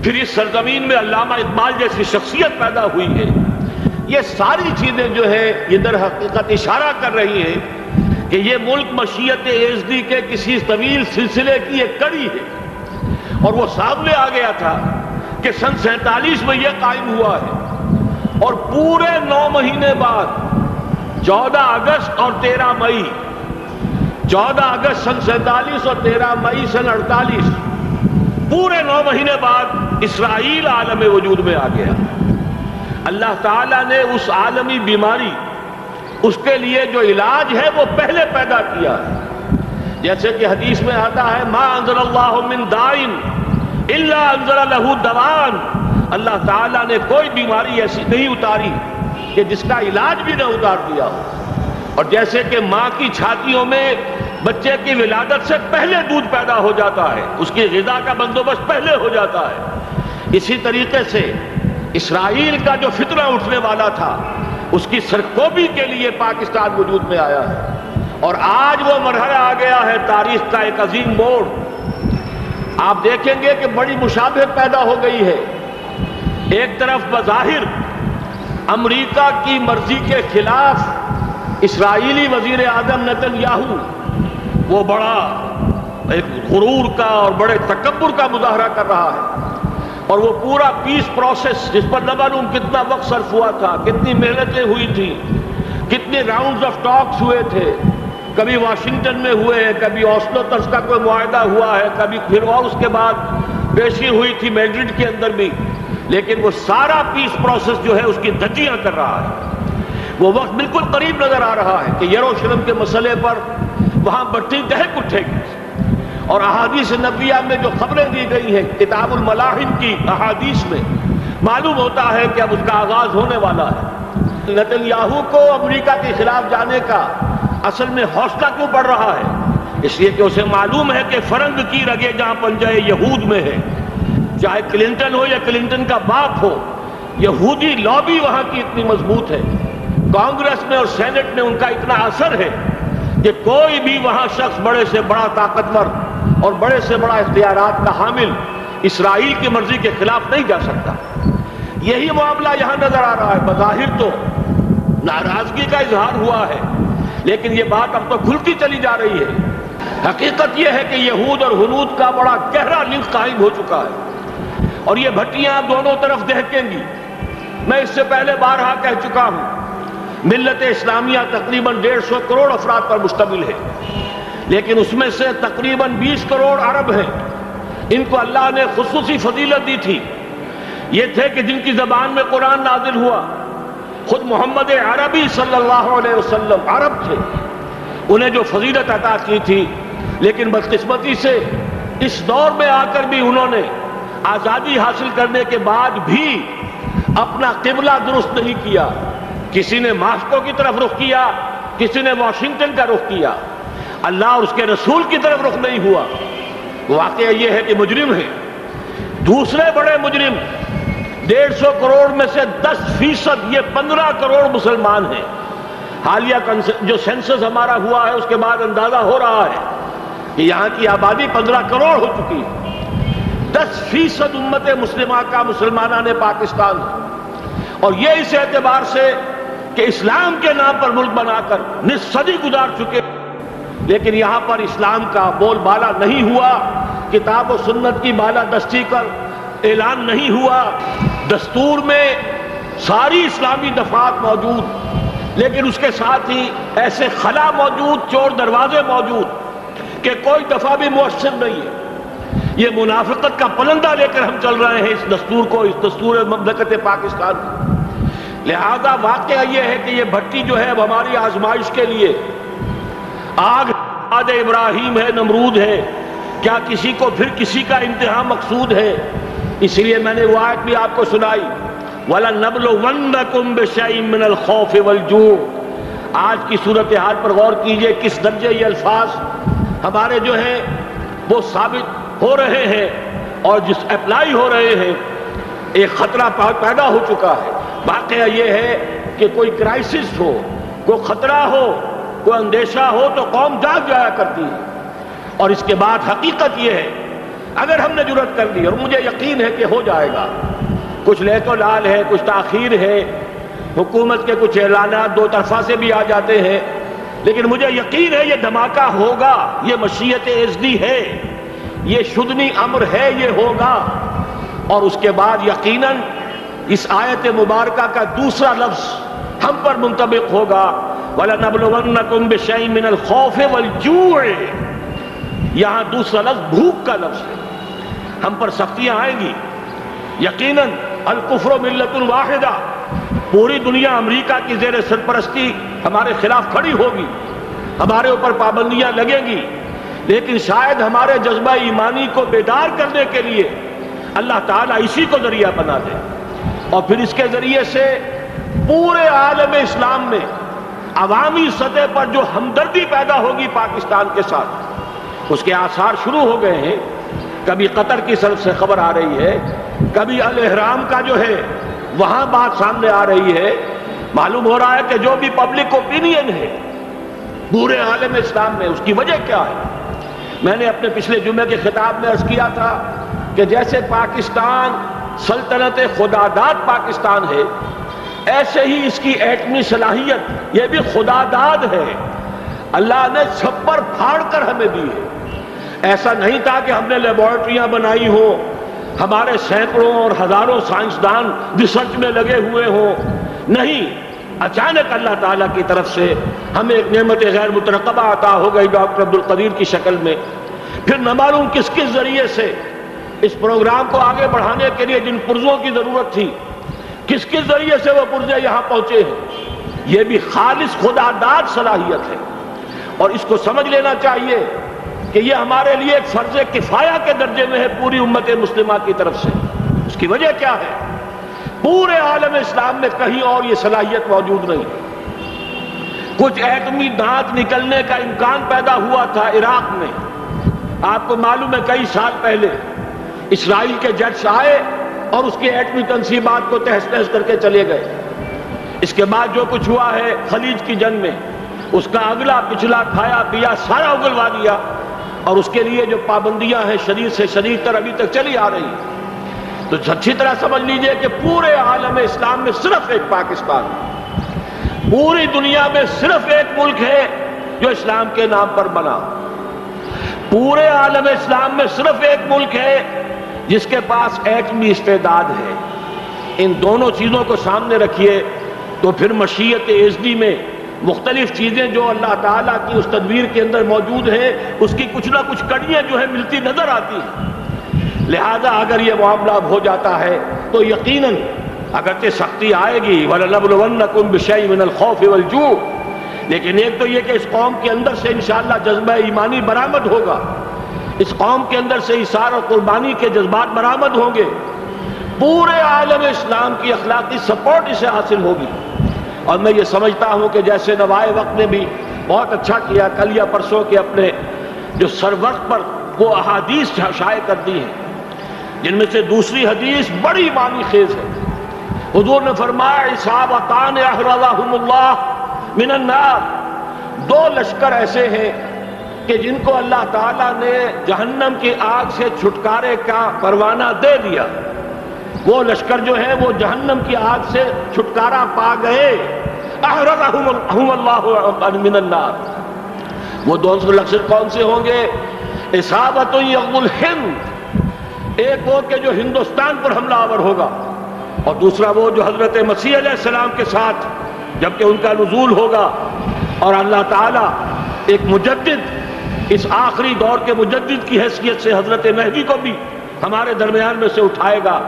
پھر اس سرزمین میں علامہ اقبال جیسی شخصیت پیدا ہوئی ہے. یہ ساری چیزیں جو ہے یہ در حقیقت اشارہ کر رہی ہیں کہ یہ ملک مشیت ایزدی کے کسی طویل سلسلے کی ایک کڑی ہے. اور وہ سامنے آ گیا تھا کہ سن 47 میں یہ قائم ہوا ہے، اور پورے 9 مہینے بعد 14 اگست اور 13 مئی 14 اگست سن 47 اور 13 مئی سن 48 پورے 9 مہینے بعد اسرائیل عالم وجود میں آ گیا. اللہ تعالیٰ نے اس عالمی بیماری، اس کے لیے جو علاج ہے وہ پہلے پیدا کیا ہے. جیسے کہ حدیث میں آتا ہے ما انزل اللہ من دائن الا انزل له دوان. اللہ تعالیٰ نے کوئی بیماری ایسی نہیں اتاری کہ جس کا علاج بھی نہ اتار دیا ہو. اور جیسے کہ ماں کی چھاتیوں میں بچے کی ولادت سے پہلے دودھ پیدا ہو جاتا ہے، اس کی غذا کا بندوبست پہلے ہو جاتا ہے، اسی طریقے سے اسرائیل کا جو فتنہ اٹھنے والا تھا اس کی سرکوبی کے لیے پاکستان وجود میں آیا ہے. اور آج وہ مرحلہ آ گیا ہے تاریخ کا ایک عظیم موڑ. آپ دیکھیں گے کہ بڑی مشابہت پیدا ہو گئی ہے. ایک طرف بظاہر امریکہ کی مرضی کے خلاف اسرائیلی وزیر اعظم نتن یاہو وہ بڑا ایک غرور کا اور بڑے تکبر کا مظاہرہ کر رہا ہے، اور وہ پورا پیس پروسیس جس پر نہ معلوم کتنا وقت صرف ہوا تھا، کتنی محنتیں ہوئی تھیں، کتنے راؤنڈز آف ٹاکس ہوئے تھے، کبھی واشنگٹن میں ہوئے ہیں، کبھی اوسلو طرز کا کوئی معاہدہ ہوا ہے، کبھی پھر اور اس کے بعد پیشی ہوئی تھی میڈرڈ کے اندر بھی، لیکن وہ سارا پیس پروسیس جو ہے اس کی دھجیاں کر رہا ہے. وہ وقت بالکل قریب نظر آ رہا ہے کہ یروشلم کے مسئلے پر وہاں بٹھی دہک اٹھے گی. اور احادیث نبویہ میں جو خبریں دی گئی ہیں کتاب الملاحم کی احادیث میں معلوم ہوتا ہے کہ اب اس کا آغاز ہونے والا ہے. نتن یاہو کو امریکہ کے خلاف جانے کا اصل میں حوصلہ کیوں بڑھ رہا ہے؟ اس لیے کہ اسے معلوم ہے کہ فرنگ کی رگیں جہاں پنجہ یہود میں ہے، چاہے کلنٹن ہو یا کلنٹن کا باپ ہو، یہودی لابی وہاں کی اتنی مضبوط ہے، کانگریس میں اور سینٹ میں ان کا اتنا اثر ہے کہ کوئی بھی وہاں شخص بڑے سے بڑا طاقتور اور بڑے سے بڑا اختیارات کا حامل اسرائیل کی مرضی کے خلاف نہیں جا سکتا. یہی معاملہ یہاں نظر آ رہا ہے. بظاہر تو ناراضگی کا اظہار ہوا ہے، لیکن یہ بات اب تو کھلتی چلی جا رہی ہے. حقیقت یہ ہے کہ یہود اور ہنود کا بڑا گہرا لنک قائم ہو چکا ہے، اور یہ بھٹیاں دونوں طرف دہکیں گی. میں اس سے پہلے بارہا کہہ چکا ہوں، ملت اسلامیہ تقریباً 150 کروڑ افراد پر مشتمل ہے، لیکن اس میں سے تقریباً 20 کروڑ عرب ہیں. ان کو اللہ نے خصوصی فضیلت دی تھی. یہ تھے کہ جن کی زبان میں قرآن نازل ہوا، خود محمد عربی صلی اللہ علیہ وسلم عرب تھے، انہیں جو فضیلت عطا کی تھی. لیکن بدقسمتی سے اس دور میں آ کر بھی انہوں نے آزادی حاصل کرنے کے بعد بھی اپنا قبلہ درست نہیں کیا. کسی نے ماسکو کی طرف رخ کیا، کسی نے واشنگٹن کا رخ کیا، اللہ اور اس کے رسول کی طرف رخ نہیں ہوا. واقعہ یہ ہے کہ مجرم ہیں. دوسرے بڑے مجرم 150 کروڑ میں سے 10% یہ 15 کروڑ مسلمان ہیں. حالیہ جو سینسس ہمارا ہوا ہے اس کے بعد اندازہ ہو رہا ہے کہ یہاں کی آبادی 15 کروڑ ہو چکی ہے. 10% امت مسلمہ کا مسلمانہ نے پاکستان، اور یہ اس اعتبار سے کہ اسلام کے نام پر ملک بنا کر نصف صدی گزار چکے، لیکن یہاں پر اسلام کا بول بالا نہیں ہوا. کتاب و سنت کی بالا دستی کر اعلان نہیں ہوا. دستور میں ساری اسلامی دفعات موجود، لیکن اس کے ساتھ ہی ایسے خلا موجود، چور دروازے موجود کہ کوئی دفعہ بھی مؤثر نہیں ہے. یہ منافقت کا پلندہ لے کر ہم چل رہے ہیں اس دستور کو، اس دستور مملکت پاکستان کو. لہذا واقعہ یہ ہے کہ یہ بھٹی جو ہے اب ہماری آزمائش کے لیے آگ ابراہیم ہے، نمرود ہے. کیا کسی کو پھر کسی کا انتہا مقصود ہے؟ اس لیے میں نے وہ آیت بھی آپ کو سنائی، وَلَنَّبْلُوَنَّكُمْ بِشَيْءٍ مِّنَ الْخَوْفِ وَالْجُوعِ. آج کی صورتحال پر غور کیجئے، کس درجے یہ الفاظ ہمارے جو ہیں وہ ثابت ہو رہے ہیں اور جس اپلائی ہو رہے ہیں. ایک خطرہ پیدا ہو چکا ہے. واقعہ یہ ہے کہ کوئی کرائسس ہو، کوئی خطرہ ہو، کوئی اندیشہ ہو تو قوم جاگ جایا کرتی ہے. اور اس کے بعد حقیقت یہ ہے اگر ہم نے جرأت کر لی، اور مجھے یقین ہے کہ ہو جائے گا، کچھ لیت و لال ہے، کچھ تاخیر ہے، حکومت کے کچھ اعلانات دو طرفہ سے بھی آ جاتے ہیں، لیکن مجھے یقین ہے یہ دھماکہ ہوگا، یہ مشیت اذنی ہے، یہ شدنی امر ہے، یہ ہوگا۔ اور اس کے بعد یقیناً اس آیت مبارکہ کا دوسرا لفظ ہم پر منطبق ہوگا، وَلَنَبْلُوَنَّكُمْ بِشَيْءٍ مِّنَ الْخَوْفِ وَالْجُوعِ۔ یہاں دوسرا لفظ بھوک کا لفظ ہے، ہم پر سختیاں آئیں گی یقیناً۔ الکفر ملت واحدہ، پوری دنیا امریکہ کی زیر سرپرستی ہمارے خلاف کھڑی ہوگی، ہمارے اوپر پابندیاں لگیں گی، لیکن شاید ہمارے جذبہ ایمانی کو بیدار کرنے کے لیے اللہ تعالیٰ اسی کو ذریعہ بنا دے، اور پھر اس کے ذریعے سے پورے عالم اسلام میں عوامی سطح پر جو ہمدردی پیدا ہوگی پاکستان کے ساتھ، اس کے آثار شروع ہو گئے ہیں۔ کبھی قطر کی طرف سے خبر آ رہی ہے، کبھی الاحرام کا جو ہے وہاں بات سامنے آ رہی ہے۔ معلوم ہو رہا ہے کہ جو بھی پبلک اوپینین ہے پورے عالم اسلام میں، اس کی وجہ کیا ہے؟ میں نے اپنے پچھلے جمعے کے خطاب میں عرض کیا تھا کہ جیسے پاکستان سلطنت خداداد پاکستان ہے، ایسے ہی اس کی ایٹمی صلاحیت یہ بھی خداداد ہے، اللہ نے چھپر پھاڑ کر ہمیں دی ہے۔ ایسا نہیں تھا کہ ہم نے لیبارٹریاں بنائی ہوں، ہمارے سینکڑوں اور ہزاروں سائنسدان ریسرچ میں لگے ہوئے ہوں، نہیں، اچانک اللہ تعالیٰ کی طرف سے ہمیں ایک نعمت غیر مترقبہ عطا ہو گئی ڈاکٹر عبدالقدیر کی شکل میں۔ پھر نہ معلوم کس کس ذریعے سے اس پروگرام کو آگے بڑھانے کے لیے جن پرزوں کی ضرورت تھی، کس کس ذریعے سے وہ پرزے یہاں پہنچے ہیں، یہ بھی خالص خداداد صلاحیت ہے، اور اس کو سمجھ لینا چاہیے کہ یہ ہمارے لیے ایک فرض کفایہ کے درجے میں ہے پوری امت مسلمہ کی طرف سے۔ اس کی وجہ کیا ہے؟ پورے عالم اسلام میں کہیں اور یہ صلاحیت موجود نہیں۔ کچھ ایٹمی دانت نکلنے کا امکان پیدا ہوا تھا عراق میں، آپ کو معلوم ہے کئی سال پہلے اسرائیل کے جیٹس آئے اور اس کی ایٹمی تنصیبات کو تہس نہس کر کے چلے گئے۔ اس کے بعد جو کچھ ہوا ہے خلیج کی جنگ میں، اس کا اگلا پچھلا کھایا پیا سارا اگلوا دیا، اور اس کے لیے جو پابندیاں ہیں شدید سے شدید تر ابھی تک چلی آ رہی ہیں۔ تو اچھی طرح سمجھ لیجئے کہ پورے عالم اسلام میں صرف ایک پاکستان ہے، پوری دنیا میں صرف ایک ملک ہے جو اسلام کے نام پر بنا، پورے عالم اسلام میں صرف ایک ملک ہے جس کے پاس ایٹمی استعداد ہے۔ ان دونوں چیزوں کو سامنے رکھیے تو پھر مشیت اذنی میں مختلف چیزیں جو اللہ تعالیٰ کی اس تدبیر کے اندر موجود ہیں، اس کی کچھ نہ کچھ کڑیاں جو ہے ملتی نظر آتی ہیں۔ لہذا اگر یہ معاملہ ہو جاتا ہے تو یقیناً اگرچہ سختی آئے گی، وَلَنَبْلُوَنَّكُمْ بِشَيْءٍ مِّنَ الْخَوْفِ وَالْجُوعِ، لیکن ایک تو یہ کہ اس قوم کے اندر سے انشاءاللہ جذبہ ایمانی برآمد ہوگا، اس قوم کے اندر سے ایثار اور قربانی کے جذبات برآمد ہوں گے، پورے عالم اسلام کی اخلاقی سپورٹ اسے حاصل ہوگی۔ اور میں یہ سمجھتا ہوں کہ جیسے نوائے وقت نے بھی بہت اچھا کیا، کل یا پرسوں کے اپنے جو سر وقت پر وہ احادیث شائع کر دی ہیں، جن میں سے دوسری حدیث بڑی معنی خیز ہے۔ حضور نے فرمایا اصابتان احرزہم اللہ من النار، دو لشکر ایسے ہیں کہ جن کو اللہ تعالیٰ نے جہنم کی آگ سے چھٹکارے کا پروانہ دے دیا، وہ لشکر جو ہے وہ جہنم کی آگ سے چھٹکارا پا گئے، احرزہم اللہ من النار۔ وہ دوسرے لشکر کون سے ہوں گے؟ اصابت یغزو الہند، ایک وہ کہ جو ہندوستان پر حملہ آور ہوگا، اور دوسرا وہ جو حضرت مسیح علیہ السلام کے ساتھ جبکہ ان کا نزول ہوگا، اور اللہ تعالیٰ ایک مجدد، اس آخری دور کے مجدد کی حیثیت سے حضرت مہدی کو بھی ہمارے درمیان میں سے اٹھائے گا،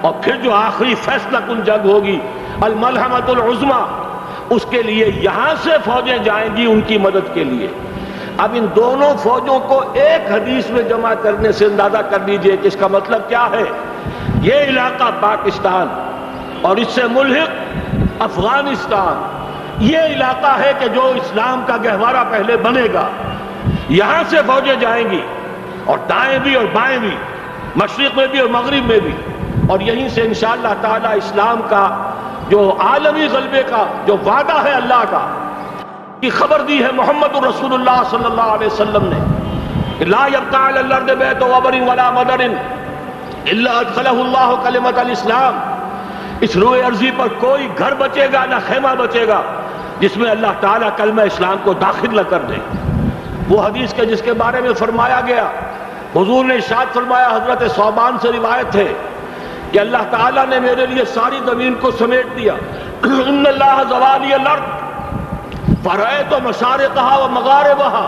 اور پھر جو آخری فیصلہ کن جنگ ہوگی الملحمۃ العظمیٰ، اس کے لیے یہاں سے فوجیں جائیں گی ان کی مدد کے لیے۔ اب ان دونوں فوجوں کو ایک حدیث میں جمع کرنے سے اندازہ کر لیجئے کہ اس کا مطلب کیا ہے۔ یہ علاقہ پاکستان اور اس سے ملحق افغانستان، یہ علاقہ ہے کہ جو اسلام کا گہوارہ پہلے بنے گا، یہاں سے فوجیں جائیں گی، اور دائیں بھی اور بائیں بھی، مشرق میں بھی اور مغرب میں بھی، اور یہیں سے انشاءاللہ تعالی اسلام کا جو عالمی غلبے کا جو وعدہ ہے اللہ کا، کی خبر دی ہے محمد رسول اللہ صلی اللہ علیہ وسلم نے۔ لا يبقى على الارض بیت وبر ولا مدر الا ادخلہ اللہ کلمۃ الاسلام، اس روئے ارضی پر کوئی گھر بچے گا نہ خیمہ بچے گا جس میں اللہ تعالیٰ کلمہ اسلام کو داخل نہ کر دے۔ وہ حدیث کے جس کے بارے میں فرمایا گیا، حضور نے ارشاد فرمایا، حضرت ثوبان سے روایت ہے کہ اللہ تعالیٰ نے میرے لیے ساری زمین کو سمیٹ دیا۔ ان اللہ زوالی الارض فرأیت مشارقہا و مغاربہا،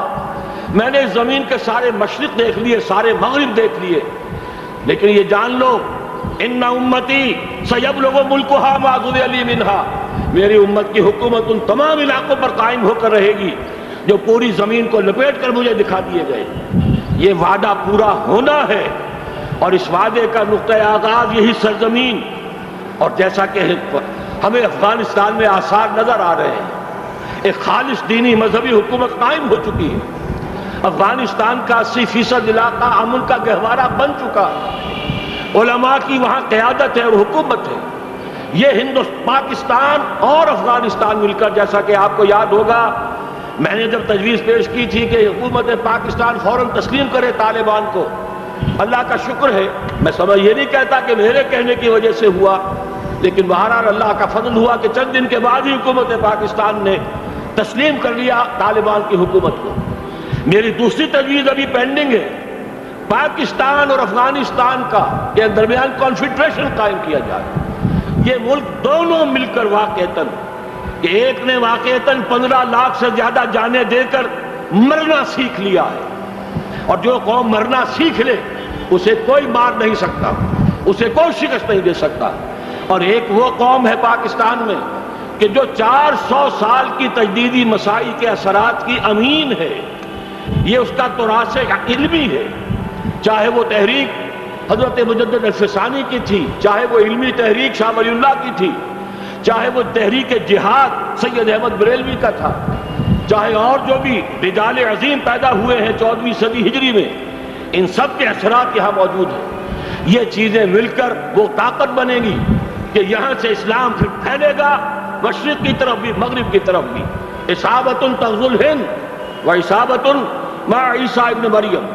میں نے اس زمین کے سارے مشرق دیکھ لیے، سارے مغرب دیکھ لیے، لیکن یہ جان لو ان امتی سیبلغ ملکہا ما ذُرِیَ لِی منہا، میری امت کی حکومت ان تمام علاقوں پر قائم ہو کر رہے گی جو پوری زمین کو لپیٹ کر مجھے دکھا دیے گئے۔ یہ وعدہ پورا ہونا ہے، اور اس وعدے کا نقطۂ آغاز یہی سرزمین، اور جیسا کہ ہمیں افغانستان میں آثار نظر آ رہے ہیں، ایک خالص دینی مذہبی حکومت قائم ہو چکی ہے۔ افغانستان کا 80% علاقہ امن کا گہوارہ بن چکا ہے، علماء کی وہاں قیادت ہے اور حکومت ہے۔ یہ پاکستان اور افغانستان مل کر، جیسا کہ آپ کو یاد ہوگا میں نے جب تجویز پیش کی تھی کہ حکومت پاکستان فوراً تسلیم کرے طالبان کو، اللہ کا شکر ہے، میں سمجھ یہ نہیں کہتا کہ میرے کہنے کی وجہ سے ہوا، لیکن بہرحال اللہ کا فضل ہوا کہ چند دن کے بعد ہی حکومت پاکستان نے تسلیم کر لیا طالبان کی حکومت کو۔ میری دوسری تجویز ابھی پینڈنگ ہے، پاکستان اور افغانستان کا کے درمیان کانفیڈریشن قائم کیا جائے۔ یہ ملک دونوں مل کر واقعتاً، کہ ایک نے واقعتاً 15 لاکھ سے زیادہ جانیں دے کر مرنا سیکھ لیا ہے، اور جو قوم مرنا سیکھ لے اسے کوئی مار نہیں سکتا، اسے کوئی شکست نہیں دے سکتا، اور ایک وہ قوم ہے پاکستان میں کہ جو 400 سال کی تجدیدی مسائی کے اثرات کی امین ہے، یہ اس کا تراث علمی ہے، چاہے وہ تحریک حضرت مجدد الفسانی کی تھی، چاہے وہ علمی تحریک شاہ ولی اللہ کی تھی، چاہے وہ تحریک جہاد سید احمد بریلوی کا تھا، چاہے اور جو بھی رجال عظیم پیدا ہوئے ہیں 14ویں صدی ہجری میں، ان سب کے اثرات یہاں موجود ہیں۔ یہ چیزیں مل کر وہ طاقت بنے گی کہ یہاں سے اسلام پھر پھیلے گا، مشرق کی طرف بھی مغرب کی طرف بھی۔ اصابۃ تغزو الہند و اصابۃ مع عیسیٰ ابن مریم،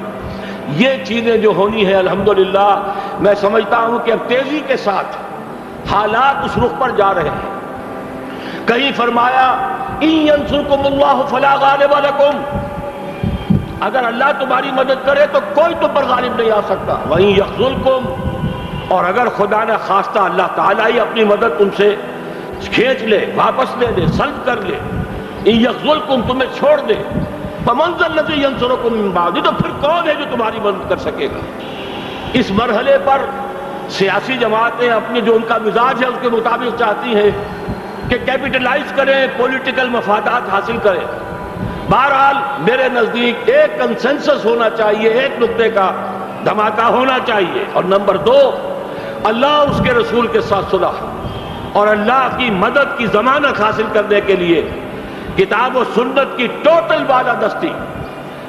یہ چیزیں جو ہونی ہے الحمدللہ، میں سمجھتا ہوں کہ اب تیزی کے ساتھ حالات اس رخ پر جا رہے ہیں۔ کہیں فرمایا ان ینصرکم اللہ فلا غالب لکم، اگر اللہ تمہاری مدد کرے تو کوئی تم پر غالب نہیں آ سکتا، وَإِن یخذلکم، اور اگر خدا نہ خواستہ اللہ تعالیٰ ہی اپنی مدد تم سے کھینچ لے، واپس لے لے، سلب کر لے، ان یخذلکم، تمہیں چھوڑ دے، فمن ذا الذی ینصرکم من بعد، تو پھر کون ہے جو تمہاری مدد کر سکے گا۔ اس مرحلے پر سیاسی جماعتیں اپنے جو ان کا مزاج ہے اس کے مطابق چاہتی ہیں کہ کیپٹلائز کریں، پولیٹیکل مفادات حاصل کریں۔ بہرحال میرے نزدیک ایک کنسنسس ہونا چاہیے، ایک نقطے کا دھماکہ ہونا چاہیے، اور نمبر 2، اللہ اس کے رسول کے ساتھ صلح اور اللہ کی مدد کی ضمانت حاصل کرنے کے لیے کتاب و سنت کی ٹوٹل بالادستی،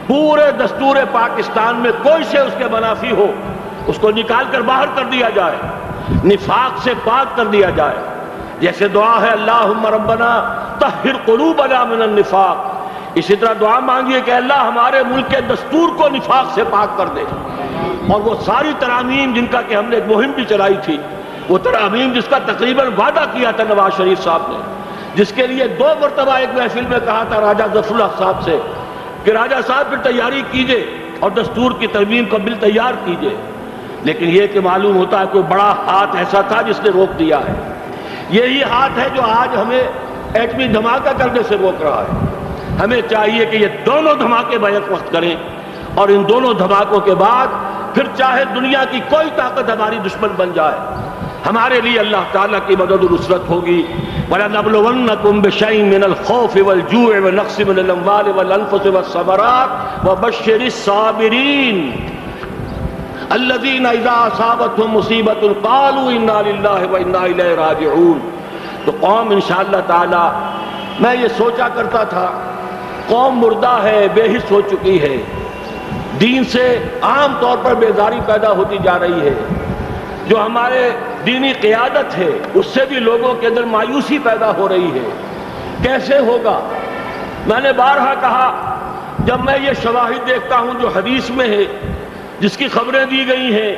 پورے دستور پاکستان میں کوئی شے اس کے منافی ہو اس کو نکال کر باہر کر دیا جائے، نفاق سے پاک کر دیا جائے۔ جیسے دعا ہے اللہم ربنا طہر قلوبنا من النفاق، اسی طرح دعا مانگیے کہ اللہ ہمارے ملک کے دستور کو نفاق سے پاک کر دے، اور وہ ساری ترامیم جن کا کہ ہم نے ایک مہم بھی چلائی تھی، وہ ترامیم جس کا تقریباً وعدہ کیا تھا نواز شریف صاحب نے، جس کے لیے 2 مرتبہ ایک محفل میں کہا تھا راجہ ظفر اللہ صاحب سے کہ راجہ صاحب پھر تیاری کیجئے اور دستور کی ترمیم کا بل تیار کیجئے، لیکن یہ کہ معلوم ہوتا ہے کوئی بڑا ہاتھ ایسا تھا جس نے روک دیا ہے۔ یہی ہاتھ ہے جو آج ہمیں ایٹمی دھماکہ کرنے سے روک رہا ہے۔ ہمیں چاہیے کہ یہ دونوں دھماکے بیک وقت کریں، اور ان دونوں دھماکوں کے بعد پھر چاہے دنیا کی کوئی طاقت ہماری دشمن بن جائے، ہمارے لیے اللہ تعالیٰ کی مدد و نصرت ہوگی۔ وَلَنَبْلُوَنَّكُمْ بِشَيْءٍ مِّنَ الْخَوْفِ وَالْجُوعِ وَنَقْصٍ مِّنَ الْأَمْوَالِ وَالْأَنفُسِ وَالثَّمَرَاتِ وَبَشِّرِ الصَّابِرِينَ الَّذِينَ إِذَا أَصَابَتْهُمْ مُصِيبَةٌ قَالُوا إِنَّا لِلَّهِ وَإِنَّا إِلَيْهِ رَاجِعُونَ۔ تو قوم انشاءاللہ تعالی، میں یہ سوچا کرتا تھا قوم مردہ ہے، بے حس ہو چکی ہے، دین سے عام طور پر بیزاری پیدا ہوتی جا رہی ہے، جو ہمارے دینی قیادت ہے اس سے بھی لوگوں کے اندر مایوسی پیدا ہو رہی ہے۔ کیسے ہوگا؟ میں نے بارہا کہا جب میں یہ شواہد دیکھتا ہوں جو حدیث میں ہے، جس کی خبریں دی گئی ہیں